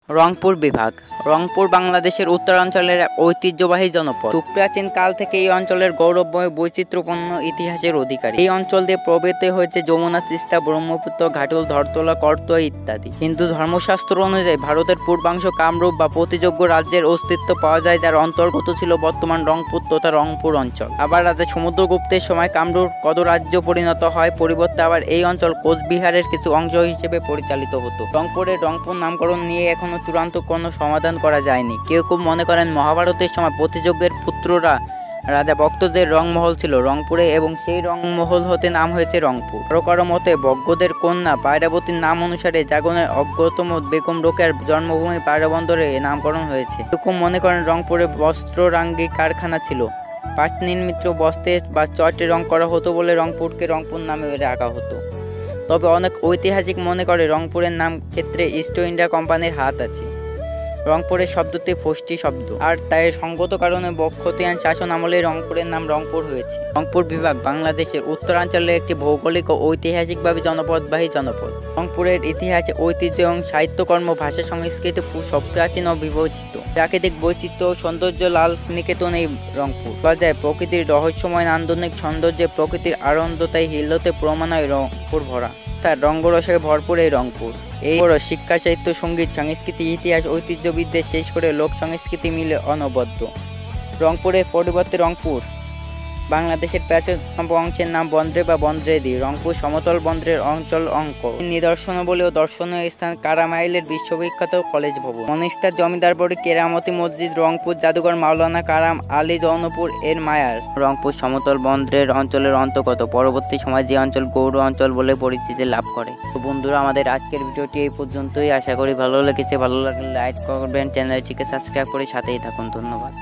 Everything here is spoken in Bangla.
রংপুর বিভাগ। রংপুর বাংলাদেশের উত্তরাঞ্চলের এক ঐতিহ্যবাহী জনপদ। সুপ্রাচীন কাল থেকে এই অঞ্চলের গৌরবময় বৈচিত্র্যপূর্ণ ইতিহাসের অধিকারী। এই অঞ্চল দিয়ে প্রবাহিত হয়েছে যমুনা, তিস্তা, ব্রহ্মপুত্র, ঘাটুল, ধরতলা, করতোয়া ইত্যাদি। হিন্দু ধর্মশাস্ত্র অনুযায়ী ভারতের পূর্বাংশ কামরূপ বা প্রতিযোগ্য রাজ্যের অস্তিত্ব পাওয়া যায়, যার অন্তর্গত ছিল বর্তমান রংপুর তথা রংপুর অঞ্চল। আবার রাজা সমুদ্রগুপ্তের সময় কামরূপ কদরাজ্য পরিণত হয়, পরিবর্তে আবার এই অঞ্চল কোচবিহারের কিছু অংশ হিসেবে পরিচালিত হতো। রংপুরের রংপুর নামকরণ নিয়ে এখনো চূড়ান্ত কোনো সমাধান করা যায়নি। কেউ কেউ মনে করেন মহাভারতের সময় প্রতিযজ্ঞের পুত্ররা রাজা ভক্তদের রংমহল ছিল রংপুরে এবং সেই রংমহল হতে নাম হয়েছে রংপুর। কারো কারো মতে বজ্ঞদের কন্যা পায়রাবতীর নাম অনুসারে জাগনের অজ্ঞতম বেগম রোকেয়ার জন্মভূমি পায়রাবন্দরে নামকরণ হয়েছে। কেউ কেউ মনে করেন রংপুরে বস্ত্ররাঙ্গি কারখানা ছিল, পাট নির্মিত বস্ত্রে বা চটে রং করা হতো বলে রংপুরকে রংপুর নামে রাখা হতো। তবে অনেক ঐতিহাসিক মনে করে রংপুরের নাম ক্ষেত্রে ইস্ট ইন্ডিয়া কোম্পানির হাত আছে। রংপুরের শব্দটি ফষ্টি শব্দ, আর তাই সঙ্গত কারণে বখতিয়ান শাসন আমলে রংপুরের নাম রংপুর হয়েছে। রংপুর বিভাগ বাংলাদেশের উত্তরাঞ্চলের একটি ভৌগোলিক ও ঐতিহাসিকভাবে জনপদবাহী জনপদ। রংপুরের ইতিহাসে ঐতিহ্য এবং সাহিত্যকর্ম, ভাষা, সংস্কৃতি সব প্রাচীন ও বিবেচিত। প্রাকৃতিক বৈচিত্র্য ও সৌন্দর্য লাল নিকেতন এই রংপুর। বলা যায় প্রকৃতির রহস্যময় নান্দনিক সৌন্দর্যে প্রকৃতির আনন্দতাই হিল্লোতে প্রমাণয় রংপুর ভরা। তার রঙ্গরসে ভরপুর এই রংপুর। এই বড় শিক্ষা, সাহিত্য, সঙ্গীত, সংস্কৃতি, ইতিহাস, ঐতিহ্যবিদ্যা শেষ করে লোক সংস্কৃতি মিলে অনবদ্য। রংপুরের পরিবর্তে রংপুর বাংলাদেশের প্রাচীনতম অংশের নাম বন্দ্রে বা বন্দ্রেদি। রংপুর সমতল বন্দ্রের অঞ্চল অঙ্ক নিদর্শনাবলী ও দর্শনীয় স্থান কারামাইলের বিশ্ববিখ্যাত কলেজ ভবন, মনিস্তার জমিদার বাড়ি, কেরামতি মসজিদ, রংপুর জাদুঘর, মাওলানা কারাম আলী জৌনপুর এর মায়ার। রংপুর সমতল বন্দ্রের অঞ্চলের অন্তর্গত। পরবর্তী সময় যে অঞ্চল গৌর অঞ্চল বলে পরিচিতি লাভ করে। তো বন্ধুরা, আমাদের আজকের ভিডিওটি এই পর্যন্তই। আশা করি ভালো লেগেছে। ভালো লাগলে লাইক করবেন, চ্যানেলটিকে সাবস্ক্রাইব করে সাথেই থাকুন। ধন্যবাদ।